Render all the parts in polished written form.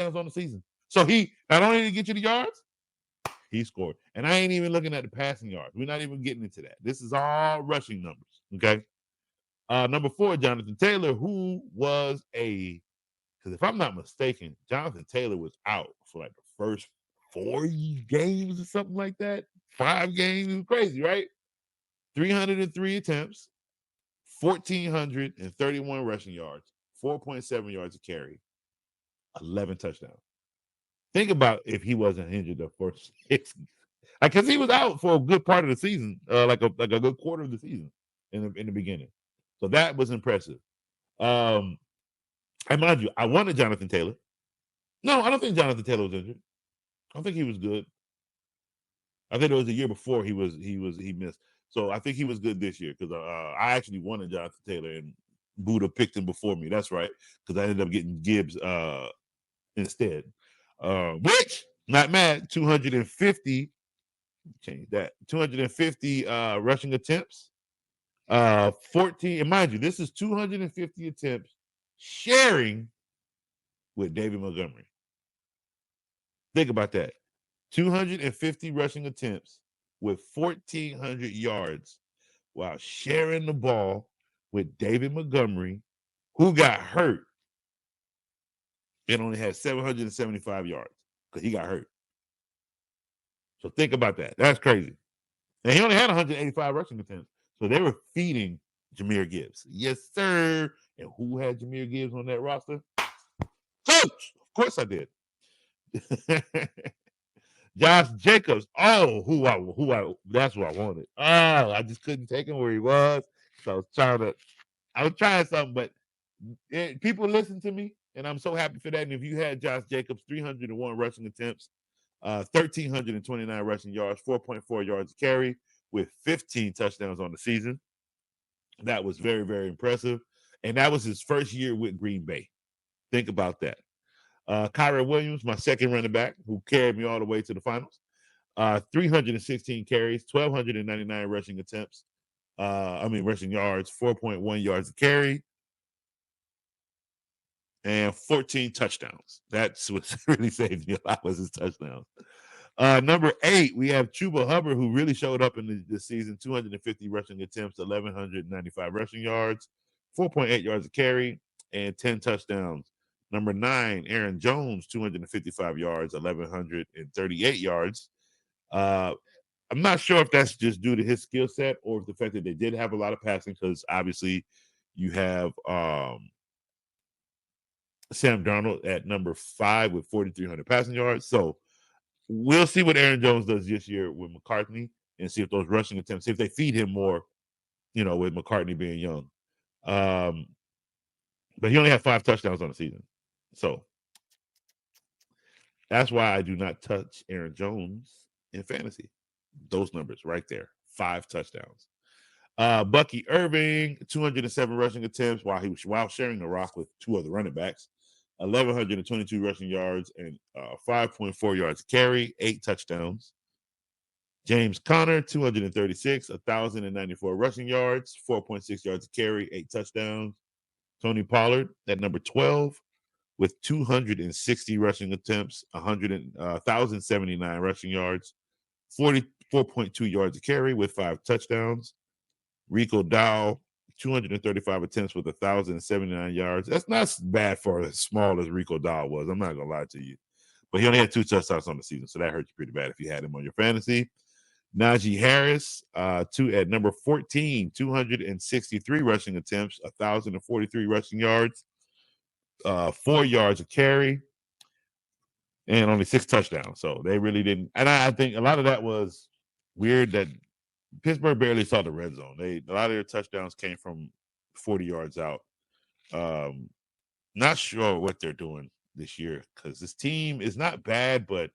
on the season. So he not only did he get you the yards, he scored. And I ain't even looking at the passing yards. We're not even getting into that. This is all rushing numbers. Okay. Number 4, Jonathan Taylor, who was because if I'm not mistaken, Jonathan Taylor was out for like the first 4 games or something like that. 5 games. It was crazy, right? 303 attempts, 1,431 rushing yards, 4.7 yards a carry, 11 touchdowns. Think about if he wasn't injured the first 6, because he was out for a good part of the season, like a good quarter of the season in the beginning. So that was impressive. And mind you, I wanted Jonathan Taylor. No, I don't think Jonathan Taylor was injured. I don't think he was good. I think it was the year before he missed. So I think he was good this year because I actually wanted Jonathan Taylor and Buddha picked him before me. That's right, because I ended up getting Gibbs instead. Which not mad. 250. Change that. 250 rushing attempts. 14. And mind you, this is 250 attempts sharing with David Montgomery. Think about that. 250 rushing attempts with 1,400 yards while sharing the ball with David Montgomery, who got hurt and only had 775 yards because he got hurt. So think about that. That's crazy. And he only had 185 rushing attempts. So they were feeding Jahmyr Gibbs. Yes, sir. And who had Jahmyr Gibbs on that roster? Coach! Of course I did. Josh Jacobs. Oh, that's what I wanted. Oh, I just couldn't take him where he was. So I was trying something, but people listen to me, and I'm so happy for that. And if you had Josh Jacobs, 301 rushing attempts, 1,329 rushing yards, 4.4 yards a carry, with 15 touchdowns on the season. That was very, very impressive. And that was his first year with Green Bay. Think about that. Kyren Williams, my second running back, who carried me all the way to the finals. 316 carries, 1,299 rushing attempts. Rushing yards, 4.1 yards a carry, and 14 touchdowns. That's what really saved me a lot was his touchdowns. Number 8, we have Chuba Hubbard, who really showed up in this season. 250 rushing attempts, 1,195 rushing yards, 4.8 yards a carry, and 10 touchdowns. Number 9, Aaron Jones, 255 yards, 1,138 yards. I'm not sure if that's just due to his skill set or the fact that they did have a lot of passing, because obviously you have Sam Darnold at number 5 with 4,300 passing yards. So we'll see what Aaron Jones does this year with McCartney and see if those rushing attempts, see if they feed him more, with McCartney being young. But he only had 5 touchdowns on the season. So that's why I do not touch Aaron Jones in fantasy. Those numbers right there, 5 touchdowns. Bucky Irving, 207 rushing attempts while sharing the rock with 2 other running backs, 1,122 rushing yards and 5.4 yards carry, 8 touchdowns. James Conner, 236, 1,094 rushing yards, 4.6 yards carry, 8 touchdowns. Tony Pollard at number 12 with 260 rushing attempts, 1,079 rushing yards, 44.2 yards a carry with 5 touchdowns. Rico Dow, 235 attempts with 1,079 yards. That's not bad for as small as Rico Dow was. I'm not going to lie to you. But he only had 2 touchdowns on the season, so that hurt you pretty bad if you had him on your fantasy. Najee Harris, at number 14, 263 rushing attempts, 1,043 rushing yards, 4 yards a carry, and only 6 touchdowns. So they really didn't. And I think a lot of that was weird that Pittsburgh barely saw the red zone. A lot of their touchdowns came from 40 yards out. Not sure what they're doing this year because this team is not bad, but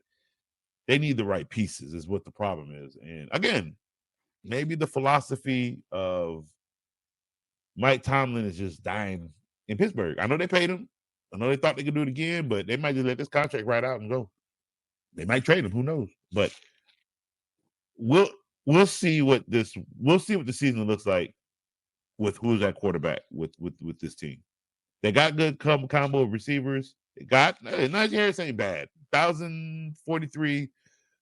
they need the right pieces is what the problem is. And again, maybe the philosophy of Mike Tomlin is just dying in Pittsburgh. I know they paid him. I know they thought they could do it again, but they might just let this contract right out and go. They might trade him. Who knows? But we'll see what the season looks like with who's at quarterback with this team. They got good combo of receivers. Najee Harris ain't bad. 1,043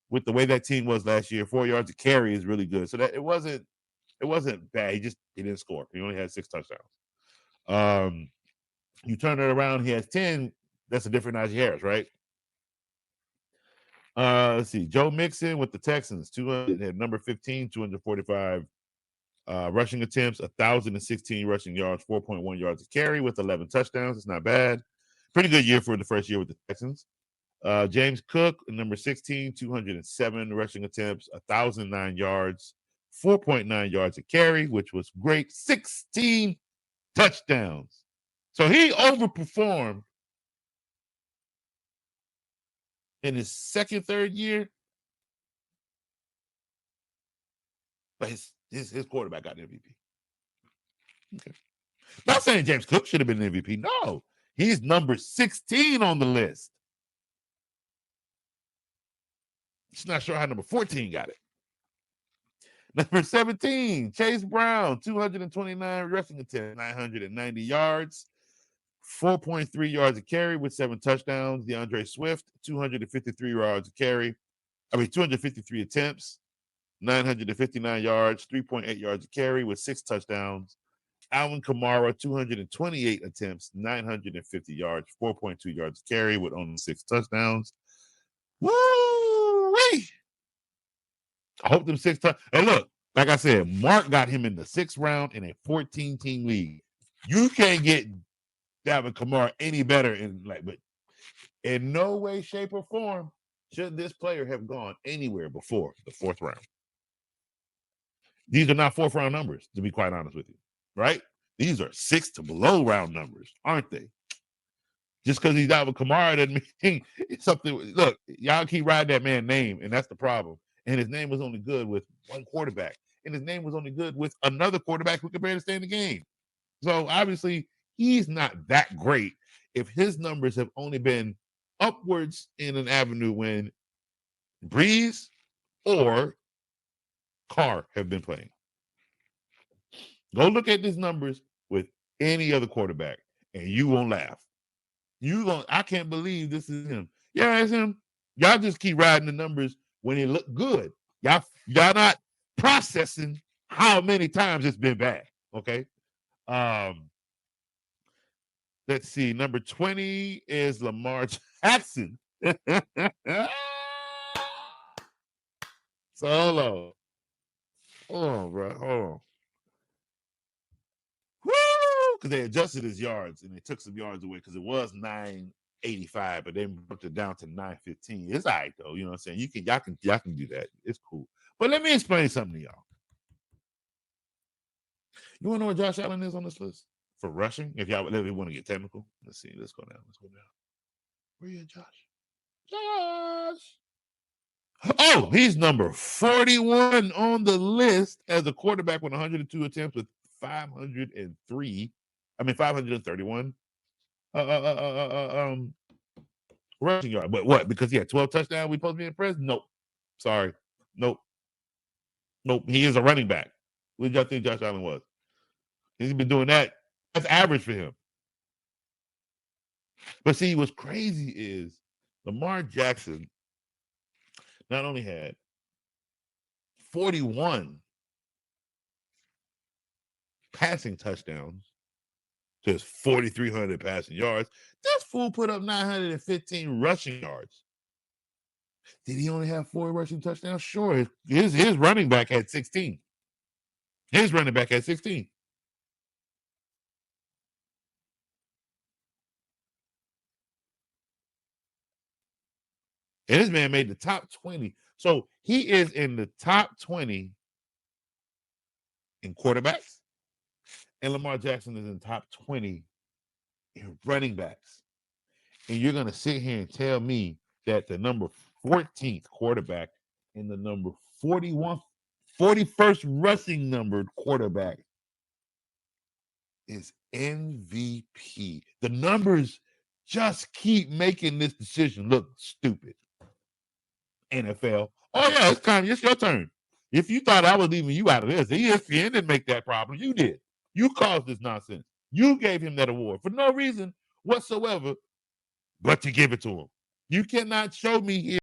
with the way that team was last year. 4 yards a carry is really good. So that it wasn't bad. He didn't score. He only had 6 touchdowns. You turn it around, he has 10. That's a different Najee Harris, right? Let's see. Joe Mixon with the Texans, 200 had number 15, 245 rushing attempts, 1,016 rushing yards, 4.1 yards a carry with 11 touchdowns. It's not bad. Pretty good year for the first year with the Texans. James Cook, number 16, 207 rushing attempts, 1,009 yards, 4.9 yards a carry, which was great. 16 touchdowns. So he overperformed in his second, third year. But his quarterback got the MVP. Okay. Not saying James Cook should have been the MVP. No. He's number 16 on the list. Just not sure how number 14 got it. Number 17, Chase Brown, 229 rushing attempts, 990 yards, 4.3 yards a carry with 7 touchdowns. DeAndre Swift, 253 yards a carry. 253 attempts, 959 yards, 3.8 yards a carry with 6 touchdowns. Alvin Kamara, 228 attempts, 950 yards, 4.2 yards a carry with only 6 touchdowns. Woo-wee! I hope them 6 touchdowns. And look, like I said, Mark got him in the 6th round in a 14-team league. You can't get Alvin Kamara any better but in no way, shape, or form should this player have gone anywhere before the 4th round. These are not 4th round numbers, to be quite honest with you, right? These are 6th to below round numbers, aren't they? Just because he's Alvin Kamara doesn't mean it's something. Look, y'all keep riding that man's name, and that's the problem. And his name was only good with one quarterback. And his name was only good with another quarterback who could barely stay in the game. So obviously, he's not that great if his numbers have only been upwards in an avenue when Breeze or Carr have been playing. Go look at these numbers with any other quarterback, and you won't laugh. I can't believe this is him. Yeah, it's him. Y'all just keep riding the numbers when it look good. Y'all not processing how many times it's been bad. Okay. Let's see. Number 20 is Lamar Jackson. So hold on. Hold on, bro. Hold on. Woo! Because they adjusted his yards and they took some yards away because it was 985, but they broke it down to 915. It's all right though. You know what I'm saying? Y'all can do that. It's cool. But let me explain something to y'all. You want to know what Josh Allen is on this list for rushing? If y'all want to get technical, let's see. Let's go down. Where you at, Josh? Josh. Oh, he's number 41 on the list as a quarterback with 102 attempts with 531 rushing yard. But what? Because he had 12 touchdowns, we supposed to be impressed? Nope. Sorry. Nope. He is a running back. What did y'all think Josh Allen was? He's been doing that. That's average for him. But see, what's crazy is Lamar Jackson not only had 41 passing touchdowns to his 4,300 passing yards, this fool put up 915 rushing yards. Did he only have 4 rushing touchdowns? Sure. His running back had 16. His running back had 16. And this man made the top 20. So he is in the top 20 in quarterbacks. And Lamar Jackson is in the top 20 in running backs. And you're going to sit here and tell me that the number 14th quarterback and the number 41st rushing numbered quarterback is MVP. The numbers just keep making this decision look stupid. NFL. Oh, yeah, it's your turn. If you thought I was leaving you out of this, ESPN didn't make that problem. You did. You caused this nonsense. You gave him that award for no reason whatsoever. but to give it to him. You cannot show me here